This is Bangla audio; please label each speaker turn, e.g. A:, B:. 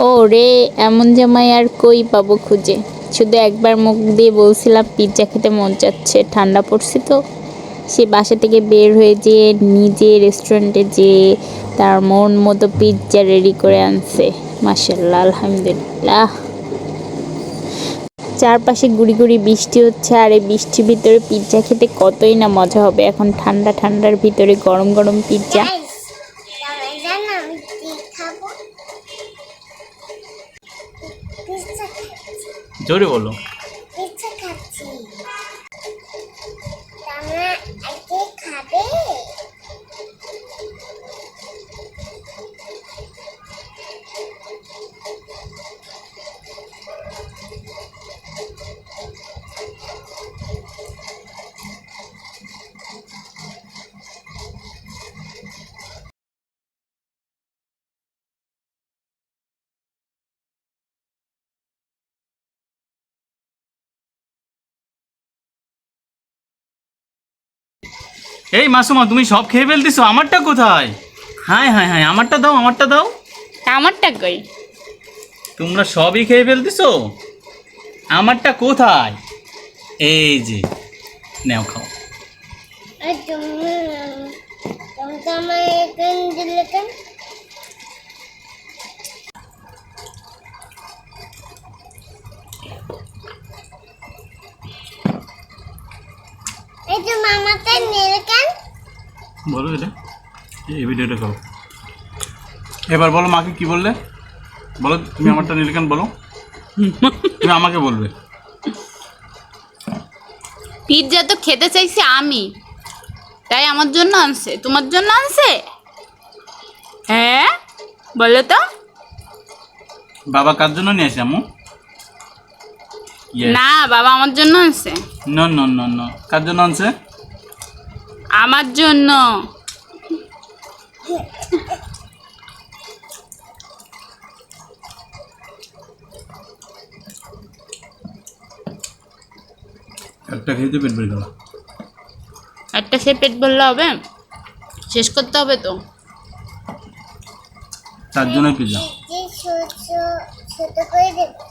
A: ও রে, এমন জামাই আর কই পাবো খুঁজে। শুধু একবার মুখ দিয়ে বলছিলাম পিৎজা খেতে মন চাচ্ছে, ঠান্ডা পড়ছে তো। সে বাসা থেকে বের হয়ে যেয়ে নিজে রেস্টুরেন্টে যেয়ে তার মন মতো পিৎজা রেডি করে আনছে। মাশাল্লাহ, আলহামদুলিল্লাহ। চারপাশে গুড়ি গুড়ি বৃষ্টি হচ্ছে, আর এই বৃষ্টির ভিতরে পিৎজা খেতে কতই না মজা হবে। এখন ঠান্ডা ঠান্ডার ভিতরে গরম গরম পিৎজা।
B: জোরে বলো। এই মাসুমা, তুমি সব খেয়ে ফেলতেছো, আমারটা কোথায়? হায় হায় হায়, আমারটা দাও, আমারটা দাও।
A: আমারটা কই?
B: তোমরা সবই খেয়ে ফেলতেছো, আমারটা কোথায়? এই যে নাও, খাও। বলো এটা, এই ভিডিওটা করো। এবার বলো মাকে কি বললে, বলো তুমি আমারটা নিলে কেন, বলো। তুমি আমাকে বলবে।
A: পিৎজা তো খেতে চাইছি আমি, তাই আমার জন্য আনছে, তোমার জন্য আনছে? হ্যাঁ বলো তো।
B: বাবা কার জন্য নিয়ে আসে আম্মু?
A: না, বাবা আমার জন্য আনছে।
B: নো নো নো নো, কার জন্য আনছে?
A: আমার জন্য।
B: একটা খেতে পেট ভরে গেল।
A: একটা সে পেট ভরলে হবে? শেষ করতে হবে তো।
B: তার জন্য পিজা।
C: ছোট করে দেবো।